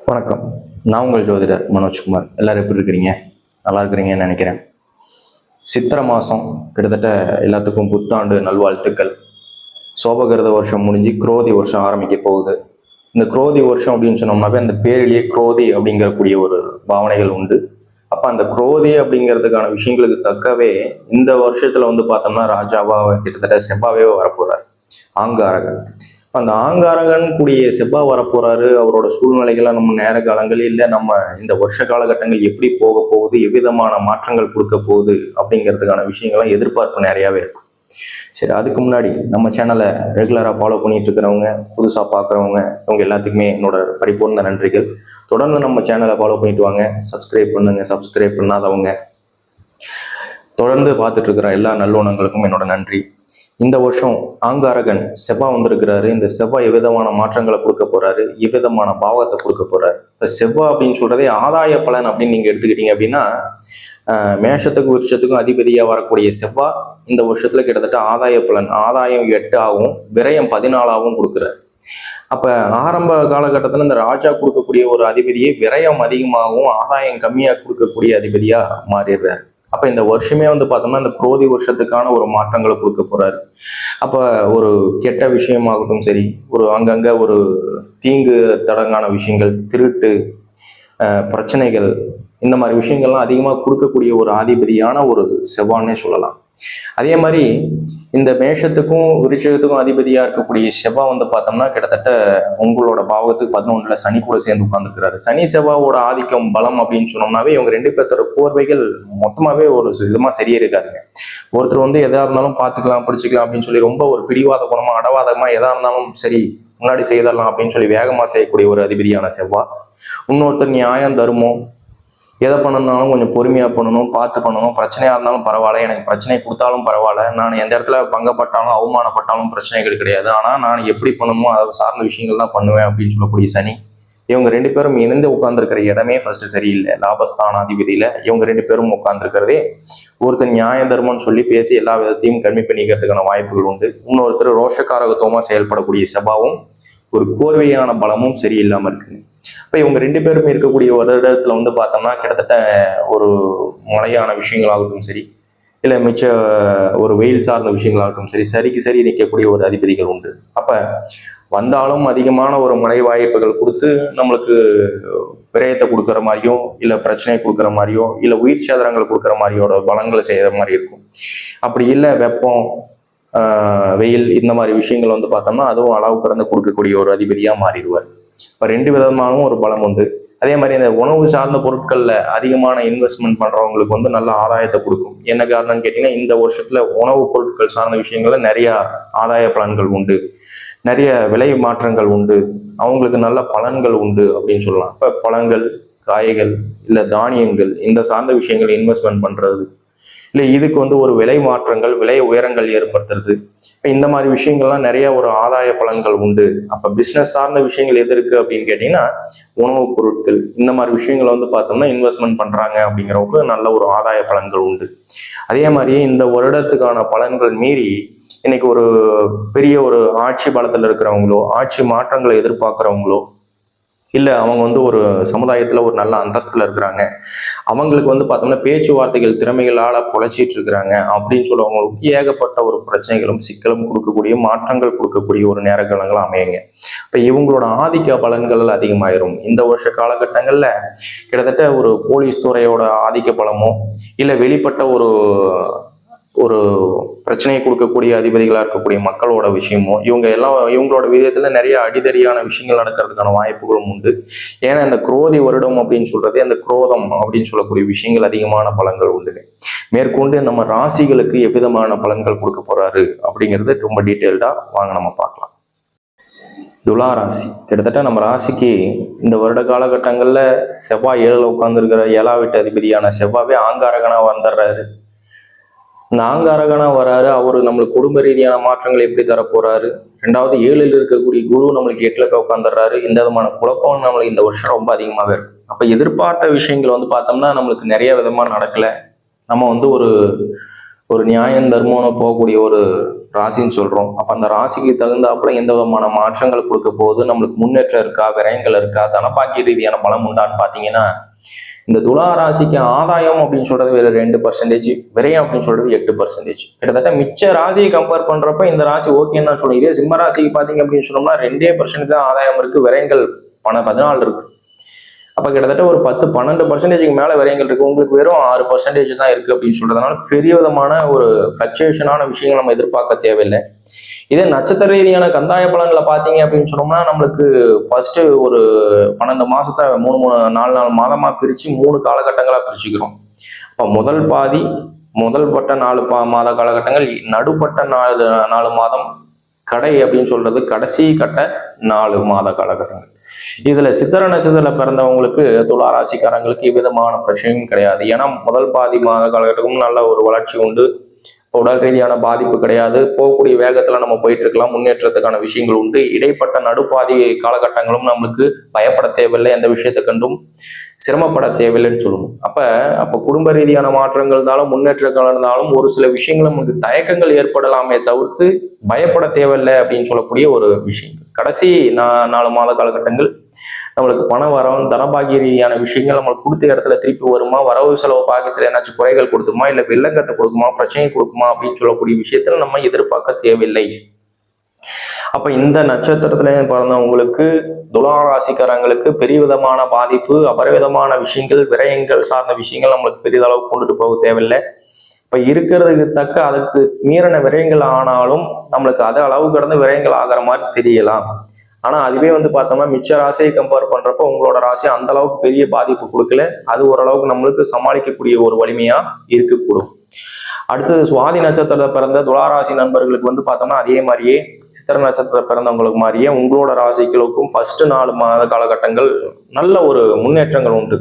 வணக்கம். நான் உங்கள் ஜோதிடர் மனோஜ்குமார். எல்லாரும் எப்படி இருக்கிறீங்க? நல்லா இருக்கிறீங்கன்னு நினைக்கிறேன். சித்திரை மாதம் கிட்டத்தட்ட எல்லாத்துக்கும் புத்தாண்டு நல்வாழ்த்துக்கள். சோபகிருத வருஷம் முடிஞ்சு குரோதி வருஷம் ஆரம்பிக்க போகுது. இந்த குரோதி வருஷம் அப்படின்னு சொன்னோம்னாவே அந்த பேரிலேயே குரோதி அப்படிங்கக்கூடிய ஒரு பாவனைகள் உண்டு. அப்போ அந்த குரோதி அப்படிங்கிறதுக்கான விஷயங்களுக்கு தக்கவே இந்த வருஷத்துல பார்த்தோம்னா ராஜாவா கிட்டத்தட்ட செவ்வாவே வரப்போறார். ஆங்காரகன். அந்த ஆங்காரகன் கூடிய செவ்வா வரப்போறாரு. அவரோட சூழ்நிலைகளை நம்ம நேர காலங்கள் இல்லை நம்ம இந்த வருஷ காலகட்டங்கள் எப்படி போக போகுது, எவ்விதமான மாற்றங்கள் கொடுக்க போகுது அப்படிங்கிறதுக்கான விஷயங்கள்லாம் எதிர்பார்ப்பு நிறையாவே இருக்கும். சரி, அதுக்கு முன்னாடி நம்ம சேனலை ரெகுலராக ஃபாலோ பண்ணிட்டு இருக்கிறவங்க, புதுசாக பார்க்குறவங்க, இவங்க எல்லாத்துக்குமே என்னோட பரிபூர்ண நன்றிகள். தொடர்ந்து நம்ம சேனலை ஃபாலோ பண்ணிட்டு வாங்க, சப்ஸ்கிரைப் பண்ணுங்க. சப்ஸ்கிரைப் பண்ணாதவங்க தொடர்ந்து பார்த்துட்டு இருக்கிற எல்லா நல்லுணங்களுக்கும் என்னோட நன்றி. இந்த வருஷம் ஆங்காரகன் செவ்வாய் வந்திருக்கிறாரு. இந்த செவ்வாய் எவ்விதமான மாற்றங்களை கொடுக்க போறாரு, எவ்விதமான பாவத்தை கொடுக்க போறாரு. இப்போ செவ்வாய் அப்படின்னு சொல்றதே ஆதாய பலன் அப்படின்னு நீங்க எடுத்துக்கிட்டீங்க அப்படின்னா, மேஷத்துக்கும் விருட்சத்துக்கும் அதிபதியா வரக்கூடிய செவ்வாய் இந்த வருஷத்துல கிட்டத்தட்ட ஆதாய பலன் ஆதாயம் 8 ஆகும், விரயம் 14 கொடுக்குறாரு. அப்ப ஆரம்ப காலகட்டத்துல இந்த ராஜா கொடுக்கக்கூடிய ஒரு அதிபதியை விரயம் அதிகமாகவும் ஆதாயம் கம்மியா கொடுக்கக்கூடிய அதிபதியா மாறிடுறாரு. அப்ப இந்த வருஷமே பார்த்தோம்னா இந்த குரோதி வருஷத்துக்கான ஒரு மாற்றங்களை கொடுக்க போறாரு. அப்ப ஒரு கெட்ட விஷயமாகட்டும் சரி, ஒரு அங்கங்க ஒரு தீங்கு தடங்கான விஷயங்கள், திருட்டு, பிரச்சனைகள், இந்த மாதிரி விஷயங்கள்லாம் அதிகமாக கொடுக்கக்கூடிய ஒரு ஆதிபதியான ஒரு செவ்வாய்னே சொல்லலாம். அதே மாதிரி இந்த மேஷத்துக்கும் விருட்சகத்துக்கும் அதிபதியா இருக்கக்கூடிய செவ்வாய் பார்த்தோம்னா கிட்டத்தட்ட உங்களோட பாவத்துக்கு 11ல சனி கூட சேர்ந்து உட்கார்ந்துருக்கிறாரு. சனி செவ்வாவோட ஆதிக்கம் பலம் அப்படின்னு சொன்னோம்னாவே இவங்க 2 பேர்த்தோட கோர்வைகள் மொத்தமாவே ஒரு விதமா சரியே இருக்காதுங்க. ஒருத்தர் எதா இருந்தாலும் பார்த்துக்கலாம், பிடிச்சிக்கலாம் அப்படின்னு சொல்லி ரொம்ப ஒரு பிடிவாத குணமா அடவாதமா எதா இருந்தாலும் சரி முன்னாடி செய்தரலாம் அப்படின்னு சொல்லி வேகமா செய்யக்கூடிய ஒரு அதிபதியான செவ்வாய். இன்னொருத்தர் நியாயம், தர்மம், எதை பண்ணணும்னாலும் கொஞ்சம் பொறுமையா பண்ணணும், பார்த்து பண்ணணும். பிரச்சனையா இருந்தாலும் பரவாயில்ல, எனக்கு பிரச்சனை கொடுத்தாலும் பரவாயில்ல, நான் எந்த இடத்துல பங்கப்பட்டாலும் அவமானப்பட்டாலும் பிரச்சனைகள் கிடையாது, ஆனா நான் எப்படி பண்ணணுமோ அதை சார்ந்த விஷயங்கள் தான் பண்ணுவேன் அப்படின்னு சொல்லக்கூடிய சனி. இவங்க 2 பேரும் இணைந்து உட்கார்ந்துருக்கிற இடமே ஃபர்ஸ்ட் சரியில்லை. லாபஸ்தானாதிபதியில இவங்க 2 பேரும் உட்கார்ந்துருக்கிறதே ஒருத்தர் நியாய தர்மம்னு சொல்லி பேசி எல்லா விதத்தையும் கம்மி பண்ணிக்கிறதுக்கான வாய்ப்புகள் உண்டு. இன்னொருத்தர் ரோஷக்காரகத்துவமா செயல்படக்கூடிய செவ்வாவும் ஒரு கோர்வையான பலமும் சரியில்லாம இருக்கு. இப்ப இவங்க 2 பேருமே இருக்கக்கூடிய ஒரு இடத்துல பார்த்தோம்னா கிட்டத்தட்ட ஒரு மழையான விஷயங்களாகட்டும் சரி, இல்லை மிச்ச ஒரு வெயில் சார்ந்த விஷயங்களாகட்டும் சரி, சரிக்கு சரி நிற்கக்கூடிய ஒரு அதிபதிகள் உண்டு. அப்ப வந்தாலும் அதிகமான ஒரு மழை வாய்ப்புகள் கொடுத்து நம்மளுக்கு விரயத்தை கொடுக்குற மாதிரியோ, இல்லை பிரச்சனை கொடுக்குற மாதிரியோ, இல்லை உயிர் சேதரங்கள் கொடுக்குற மாதிரியோட பலங்களை செய்கிற மாதிரி இருக்கும். அப்படி இல்லை வெப்பம், வெயில், இந்த மாதிரி விஷயங்கள் பார்த்தோம்னா அதுவும் அளவு கடந்து கொடுக்கக்கூடிய ஒரு அதிபதியா மாறிடுவார். இப்போ 2 விதமான ஒரு பலம் உண்டு. அதே மாதிரி இந்த உணவு சார்ந்த பொருட்கள்ல அதிகமான இன்வெஸ்ட்மெண்ட் பண்றவங்களுக்கு நல்ல ஆதாயத்தை கொடுக்கும். என்ன காரணம்னு கேட்டீங்கன்னா, இந்த வருஷத்துல உணவுப் பொருட்கள் சார்ந்த விஷயங்கள்ல நிறைய ஆதாய பலன்கள் உண்டு, நிறைய விலை மாற்றங்கள் உண்டு, அவங்களுக்கு நல்ல பலன்கள் உண்டு அப்படின்னு சொல்லலாம். இப்போ பழங்கள், காய்கள், இல்லை தானியங்கள், இந்த சார்ந்த விஷயங்கள் இன்வெஸ்ட்மெண்ட் பண்றது, இல்லை இதுக்கு ஒரு விலை மாற்றங்கள், விலை உயரங்கள் ஏற்படுத்துறது, இந்த மாதிரி விஷயங்கள்லாம் நிறைய ஒரு ஆதாய பலன்கள் உண்டு. அப்ப பிசினஸ் சார்ந்த விஷயங்கள் எது இருக்கு அப்படின்னு கேட்டீங்கன்னா, உணவுப் பொருட்கள், இந்த மாதிரி விஷயங்களை பார்த்தோம்னா இன்வெஸ்ட்மெண்ட் பண்றாங்க அப்படிங்கிறவங்க நல்ல ஒரு ஆதாய பலன்கள் உண்டு. அதே மாதிரியே இந்த வருடத்துக்கான பலன்கள் மீறி இன்னைக்கு ஒரு பெரிய ஒரு ஆட்சி பலத்துல இருக்கிறவங்களோ, ஆட்சி மாற்றங்களை எதிர்பார்க்கிறவங்களோ, இல்லை அவங்க ஒரு சமுதாயத்தில் ஒரு நல்ல அந்தஸ்தில் இருக்கிறாங்க, அவங்களுக்கு பார்த்தோம்னா பேச்சுவார்த்தைகள் திறமைகளால் பொழைச்சிட்டு இருக்கிறாங்க அப்படின்னு சொல்லுவவங்களுக்கு ஏகப்பட்ட ஒரு பிரச்சனைகளும் சிக்கலும் கொடுக்கக்கூடிய, மாற்றங்கள் கொடுக்கக்கூடிய ஒரு நேர காலங்கள் அமையுங்க. இப்போ இவங்களோட ஆதிக்க பலன்கள் அதிகமாயிரும். இந்த வருஷ காலகட்டங்களில் கிட்டத்தட்ட ஒரு போலீஸ் துறையோட ஆதிக்க பலமோ, இல்லை வெளிப்பட்ட ஒரு பிரச்சனையை கொடுக்கக்கூடிய அதிபதிகளாக இருக்கக்கூடிய மக்களோட விஷயமும் இவங்களோட விதத்துல நிறைய அடிதடியான விஷயங்கள் நடக்கிறதுக்கான வாய்ப்புகளும் உண்டு. ஏன்னா இந்த குரோதி வருடம் அப்படின்னு சொல்றதே அந்த குரோதம் அப்படின்னு சொல்லக்கூடிய விஷயங்கள் அதிகமான பலன்கள் உண்டு. மேற்கொண்டு நம்ம ராசிகளுக்கு எவ்விதமான பலன்கள் கொடுக்க போறாரு அப்படிங்கிறது ரொம்ப டீட்டெயில்டா வாங்க நம்ம பார்க்கலாம். துலா ராசி கிட்டத்தட்ட நம்ம ராசிக்கு இந்த வருட காலகட்டங்கள்ல செவ்வாய் 7ல் உட்கார்ந்துருக்கிற 7ஆம் வீட்டு அதிபதியான செவ்வாவே ஆங்காரகனா வந்துடுறாரு. இந்த ஆங்காரகனா வராரு. அவரு நம்மளுக்கு குடும்ப ரீதியான மாற்றங்கள் எப்படி தரப்போறாரு. 2வது 7ல் இருக்கக்கூடிய குரு நம்மளுக்கு 8ல உட்காந்துடுறாரு. இந்த விதமான குழப்பம் நம்மளுக்கு இந்த வருஷம் ரொம்ப அதிகமாகவே இருக்கும். அப்ப எதிர்பார்த்த விஷயங்கள் பார்த்தோம்னா நம்மளுக்கு நிறைய விதமா நடக்கல. நம்ம ஒரு நியாயம் தர்மம்னு போகக்கூடிய ஒரு ராசின்னு சொல்றோம். அப்ப அந்த ராசிக்கு தகுந்தாப்புல எந்த விதமான மாற்றங்கள் கொடுக்க போகுது, நம்மளுக்கு முன்னேற்றம் இருக்கா, விரயங்கள் இருக்கா, தனபாக்கிய ரீதியான பலம் உண்டான்னு பாத்தீங்கன்னா, இந்த துலா ராசிக்கு ஆதாயம் அப்படின்னு சொல்றது வேற 2%, விரயம் அப்படின்னு சொல்றது 8%. கிட்டத்தட்ட மிச்ச ராசியை கம்பேர் பண்றப்ப இந்த ராசி ஓகேன்னு தான் சொல்லுங்க. இதே சிம்ம ராசிக்கு பாத்தீங்க அப்படின்னு சொன்னோம்னா 2% தான் ஆதாயம் இருக்கு, விரயங்கள் 14 இருக்கு. அப்ப கிட்டத்தட்ட ஒரு 10-12% மேல விரயங்கள் இருக்கு, உங்களுக்கு வெறும் 6% தான் இருக்கு அப்படின்னு சொல்றதுனால பெரிய விதமான ஒரு ஃபிளக்சுவேஷனான விஷயங்கள் நம்ம எதிர்பார்க்க தேவையில்லை. இதே நட்சத்திர ரீதியான கந்தாய பலன்களை பார்த்தீங்க அப்படின்னு சொன்னோம்னா, நம்மளுக்கு ஃபர்ஸ்ட் ஒரு 12 மாசத்தை 4 மாதமா பிரிச்சு 3 காலகட்டங்களா பிரிச்சுக்கிறோம். அப்ப முதல் பாதி, முதல்பட்ட 4 மாத காலகட்டங்கள், நடுப்பட்ட 4 மாதம், கடை அப்படின்னு சொல்றது கடைசி கட்ட 4 மாத காலகட்டங்கள். இதுல சித்திர நட்சத்திரத்துல பிறந்தவங்களுக்கு, துலா ராசிக்காரங்களுக்கு எவ்விதமான பிரச்சனையும் கிடையாது. ஏன்னா முதல் பாதி மாத காலகட்டமும் நல்ல ஒரு வளர்ச்சி உண்டு, உடல் ரீதியான பாதிப்பு கிடையாது, போகக்கூடிய வேகத்துல நம்ம போயிட்டு இருக்கலாம், முன்னேற்றத்துக்கான விஷயங்கள் உண்டு. இடைப்பட்ட நடுப்பாதி காலகட்டங்களும் நம்மளுக்கு பயப்பட தேவையில்லை, எந்த விஷயத்தை கண்டும் சிரமப்பட தேவையில்லைன்னு சொல்லணும். அப்ப குடும்ப ரீதியான மாற்றங்கள் இருந்தாலும், முன்னேற்றங்கள் இருந்தாலும் ஒரு சில விஷயங்கள் நமக்கு தயக்கங்கள் ஏற்படலாமே தவிர்த்து பயப்பட தேவையில்லை அப்படின்னு சொல்லக்கூடிய ஒரு விஷயம். கடைசி 4 மாத காலகட்டங்கள் நம்மளுக்கு பண வரவும், தனபாகிய ரீதியான விஷயங்கள் நம்மளுக்கு கொடுத்த இடத்துல திருப்பி வருமா, வரவு செலவு பாக்கியத்துல ஏதாச்சும் குறைகள் கொடுக்குமா, இல்ல வில்லங்கத்தை கொடுக்குமா, பிரச்சனை கொடுக்குமா அப்படின்னு சொல்லக்கூடிய விஷயத்துல நம்ம எதிர்பார்க்க தேவையில்லை. அப்ப இந்த நட்சத்திரத்துல பிறந்தவங்களுக்கு, துலா ராசிக்காரங்களுக்கு பெரிய விதமான பாதிப்பு, அபரிவிதமான விஷயங்கள், விரயங்கள் சார்ந்த விஷயங்கள் நம்மளுக்கு பெரிதளவு கொண்டுட்டு போக தேவையில்லை. இப்ப இருக்கிறதுக்கு தக்க அதுக்கு மீறின விரயங்கள் ஆனாலும் நம்மளுக்கு அது அளவு கடந்து விரயங்கள் ஆகிற மாதிரி தெரியலாம். ஆனா அதுவே பார்த்தோம்னா மிச்ச ராசியை கம்பேர் பண்றப்ப உங்களோட ராசி அந்த அளவுக்கு பெரிய பாதிப்பு கொடுக்கல, அது ஓரளவுக்கு நம்மளுக்கு சமாளிக்கக்கூடிய ஒரு வலிமையா இருக்கக்கூடும். அடுத்தது சுவாதி நட்சத்திரத்தை பிறந்த துளாராசி நண்பர்களுக்கு பார்த்தோம்னா அதே மாதிரியே சித்திர நட்சத்திர பிறந்தவங்களுக்கு மாதிரியே உங்களோட ராசிகளுக்கும் ஃபர்ஸ்ட் 4 மாத காலகட்டங்கள் நல்ல ஒரு முன்னேற்றங்கள் உண்டு.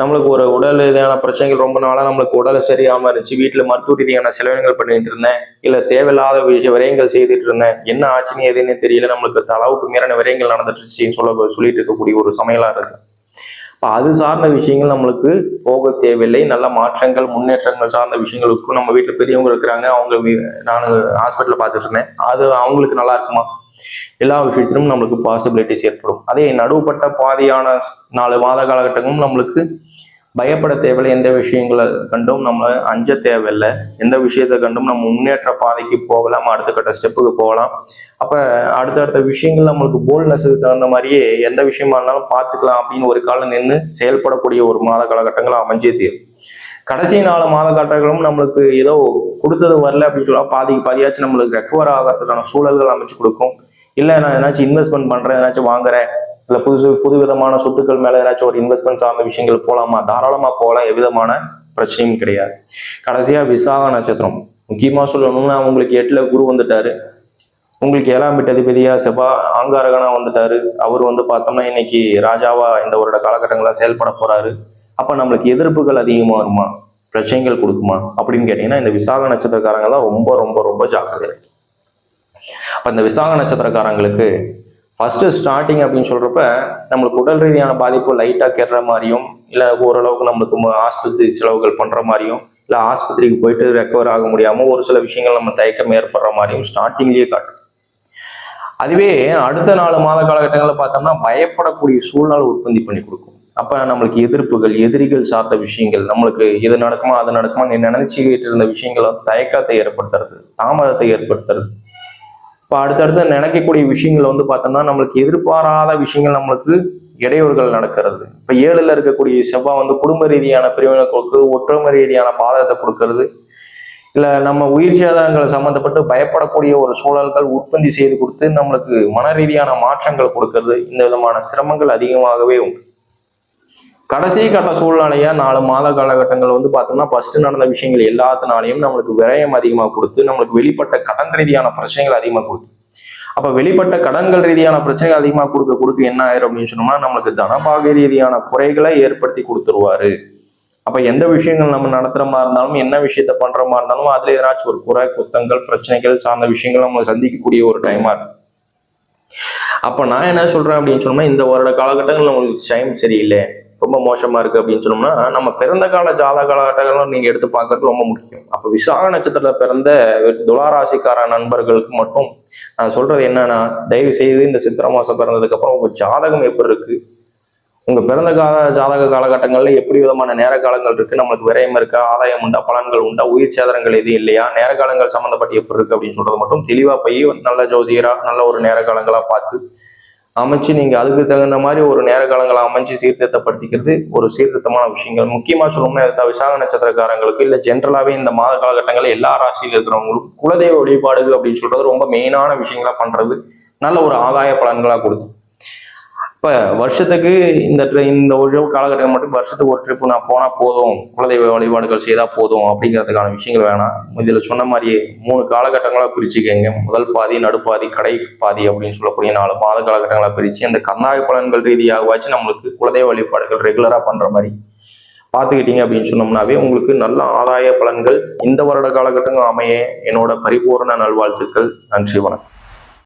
நம்மளுக்கு ஒரு உடல் ரீதியான பிரச்சனைகள் ரொம்ப நாளா நம்மளுக்கு உடல் சரியாம இருந்துச்சு, வீட்டுல மருத்துவ ரீதியான செலவினங்கள் பண்ணிட்டு இருந்தேன், இல்ல தேவையில்லாத விரயங்கள் செய்துட்டு இருந்தேன், என்ன ஆச்சுன்னு எதுன்னு தெரியல, நம்மளுக்கு அளவுக்கு மீறின விரயங்கள் நடந்துட்டுச்சுன்னு சொல்லிட்டு இருக்கக்கூடிய ஒரு சமையலா இருக்கு. அது சார்ந்த விஷயங்கள் நம்மளுக்கு போக தேவையில்லை. நல்ல மாற்றங்கள், முன்னேற்றங்கள் சார்ந்த விஷயங்களுக்கும் நம்ம வீட்டுல பெரியவங்க இருக்கிறாங்க, நான் ஹாஸ்பிட்டல்ல பார்த்துட்டு இருந்தேன், அது அவங்களுக்கு நல்லா இருக்குமா, எல்லா விஷயத்திலும் நம்மளுக்கு பாசிபிலிட்டிஸ் ஏற்படும். அதே நடுவுப்பட்ட பாதியான 4 மாத காலகட்டங்களும் நம்மளுக்கு பயப்பட தேவையில்லை, எந்த விஷயங்களை கண்டும் நம்ம அஞ்ச தேவையில்லை, எந்த விஷயத்தை கண்டும் நம்ம முன்னேற்ற பாதைக்கு போகலாம், அடுத்த கட்ட ஸ்டெப்புக்கு போகலாம். அப்ப அடுத்தடுத்த விஷயங்கள் நம்மளுக்கு போல்ட்னஸுக்கு தகுந்த மாதிரியே எந்த விஷயமா இருந்தாலும் பார்த்துக்கலாம் அப்படின்னு ஒரு காலம் நின்று செயல்படக்கூடிய ஒரு மாத காலகட்டங்கள் அமைஞ்சே தீரும். கடைசி 4 மாத காலகட்டங்களும் நம்மளுக்கு ஏதோ கொடுத்தது வரல அப்படின்னு சொல்லலாம், பாதிக்கு பாதியாச்சும் நம்மளுக்கு ரெக்கவர் ஆகிறதுக்கான சூழல்கள் அமைச்சு கொடுக்கும். இல்லை நான் ஏதாச்சும் இன்வெஸ்ட்மெண்ட் பண்றேன், ஏதாச்சும் வாங்குறேன், இல்லை புது விதமான சொத்துக்கள் மேல ஏதாச்சும் ஒரு இன்வெஸ்ட்மெண்ட் சார்ந்த விஷயங்கள் போகலாமா, தாராளமா போகலாம், எவ்விதமான பிரச்சனையும் கிடையாது. கடைசியா விசாக நட்சத்திரம், முக்கியமா சொல்லணும்னா உங்களுக்கு 8ல குரு வந்துட்டாரு, உங்களுக்கு 7ஆம் வீட்டு அதிபதியா செவ்வாய் ஆங்காரகனா வந்துட்டாரு. அவர் பார்த்தோம்னா இன்னைக்கு ராஜாவா இந்த வருட காலகட்டங்களா செயல்பட போறாரு. அப்ப நம்மளுக்கு எதிர்ப்புகள் அதிகமா வருமா, பிரச்சனைகள் கொடுக்குமா அப்படின்னு கேட்டீங்கன்னா இந்த விசாக நட்சத்திரக்காரங்க தான் ரொம்ப ரொம்ப ரொம்ப ஜாக்கிரதை. அப்ப இந்த விசாக நட்சத்திரக்காரங்களுக்கு ஃபர்ஸ்ட் ஸ்டார்டிங் அப்படின்னு சொல்றப்ப நம்மளுக்கு உடல் ரீதியான பாதிப்பு லைட்டா கெடுற மாதிரியும், இல்ல ஓரளவுக்கு நம்மளுக்கு ஆஸ்பத்திரி செலவுகள் பண்ற மாதிரியும், இல்ல ஆஸ்பத்திரிக்கு போயிட்டு ரெக்கவர் ஆக முடியாம ஒரு சில விஷயங்கள் நம்ம தயக்கம் ஏற்படுற மாதிரியும் ஸ்டார்டிங்லயே காட்டும். அதுவே அடுத்த 4 மாத காலகட்டங்களில் பார்த்தோம்னா பயப்படக்கூடிய சூழ்நிலை உற்பத்தி பண்ணி கொடுக்கும். அப்ப நம்மளுக்கு எதிர்ப்புகள், எதிரிகள் சார்ந்த விஷயங்கள், நம்மளுக்கு இது நடக்குமா அது நடக்குமா நீ நினைச்சுக்கிட்டு இருந்த விஷயங்களை தயக்கத்தை ஏற்படுத்துறது, தாமதத்தை ஏற்படுத்துறது. இப்போ அடுத்தடுத்து நினைக்கக்கூடிய விஷயங்கள் பார்த்தோம்னா நம்மளுக்கு எதிர்பாராத விஷயங்கள் நம்மளுக்கு இடையூறுகள் நடக்கிறது. இப்போ 7ல் இருக்கக்கூடிய செவ்வாய் குடும்ப ரீதியான பிரிவினை கொடுக்குறது, ஒற்றுமை ரீதியான பாதகத்தை கொடுக்கறது, இல்லை நம்ம உயிர் சேதங்கள் சம்மந்தப்பட்டு பயப்படக்கூடிய ஒரு சூழல்கள் உற்பத்தி செய்து கொடுத்து நம்மளுக்கு மன ரீதியான மாற்றங்கள் கொடுக்கறது, இந்த விதமான சிரமங்கள் அதிகமாகவே உண்டு. கடைசி கட்ட சூழ்நிலையா 4 மாத காலகட்டங்கள் பார்த்தோம்னா ஃபர்ஸ்ட் நடந்த விஷயங்கள் எல்லாத்தினாலையும் நம்மளுக்கு விரயம் அதிகமாக கொடுத்து நம்மளுக்கு வெளிப்பட்ட கடன் ரீதியான பிரச்சனைகள் அதிகமாக கொடுத்து, அப்ப வெளிப்பட்ட கடன்கள் ரீதியான பிரச்சனைகள் அதிகமாக கொடுக்க என்ன ஆயிரும் அப்படின்னு சொன்னோம்னா நம்மளுக்கு தனபாக ரீதியான குறைகளை ஏற்படுத்தி கொடுத்துருவாரு. அப்ப எந்த விஷயங்கள் நம்ம நடத்துற மாதிரி இருந்தாலும், என்ன விஷயத்த பண்ற மாதிரி இருந்தாலும் அதுல ஏதாச்சும் ஒரு குறை, குத்தங்கள், பிரச்சனைகள் சார்ந்த விஷயங்கள் நம்ம சந்திக்கக்கூடிய ஒரு டைமா இருக்கு. அப்ப நான் என்ன சொல்றேன் அப்படின்னு சொன்னோம்னா இந்த வருட காலகட்டங்கள் நம்மளுக்கு டைம் சரியில்லை, ரொம்ப மோசமா இருக்கு அப்படின்னு சொன்னோம்னா, நம்ம பிறந்த கால ஜாதக காலகட்டங்களும் நீங்க எடுத்து பார்க்கறது ரொம்ப முக்கியம். அப்ப விசாக நட்சத்திரத்துல பிறந்த துளாராசிக்கார நண்பர்களுக்கு மட்டும் நான் சொல்றது என்னன்னா, தயவு செய்து இந்த சித்திரை மாசம் பிறந்ததுக்கு அப்புறம் உங்க ஜாதகம் எப்படி இருக்கு, உங்க பிறந்த கால ஜாதக காலகட்டங்கள்ல எப்படி விதமான நேர காலங்கள் இருக்கு, நம்மளுக்கு விரயம் இருக்கா, ஆதாயம் உண்டா, பலன்கள் உண்டா, உயிர் சேதங்கள் எதுவும் இல்லையா, நேர காலங்கள் சம்மந்தப்பட்டு எப்படி இருக்கு அப்படின்னு சொல்றது மட்டும் தெளிவா போய் நல்ல ஜோதிடரா நல்ல ஒரு நேர காலங்களா பார்த்து அமைச்சு நீங்க அதுக்கு தகுந்த மாதிரி ஒரு நேர காலங்களை அமைச்சு சீர்திருத்தப்படுத்திக்கிறது ஒரு சீர்திருத்தமான விஷயங்கள். முக்கியமா சொல்லணும்னா விசாக நட்சத்திரக்காரங்களுக்கு இல்ல ஜென்ரலாவே இந்த மாத காலகட்டங்களில் எல்லா ராசியில் இருக்கிறவங்களுக்கும் குலதெய்வ வழிபாடு அப்படின்னு சொல்றது ரொம்ப மெயினான விஷயங்களா பண்றது நல்ல ஒரு ஆதாய பலன்களா கொடுக்கும். இப்ப வருஷத்துக்கு இந்த ஒரு காலகட்டம் மட்டும் வருஷத்துக்கு ஒரு ட்ரிப் நான் போனா போதும், குலதெய்வ வழிபாடுகள் செய்தா போதும் அப்படிங்கிறதுக்கான விஷயங்கள் வேணாம். இதுல சொன்ன மாதிரியே 3 காலகட்டங்களா பிரிச்சுக்கங்க. முதல் பாதி, நடுப்பாதி, கடை பாதி அப்படின்னு சொல்லக்கூடிய 4 மாத காலகட்டங்களா பிரிச்சு அந்த கந்தாய பலன்கள் ரீதியாகவாச்சு நம்மளுக்கு குலதெய்வ வழிபாடுகள் ரெகுலரா பண்ற மாதிரி பார்த்துக்கிட்டீங்க அப்படின்னு சொன்னோம்னாவே உங்களுக்கு நல்ல ஆதாய பலன்கள் இந்த வருட காலகட்டங்கள் அமைய என்னோட பரிபூர்ண நல்வாழ்த்துக்கள். நன்றி, வணக்கம்.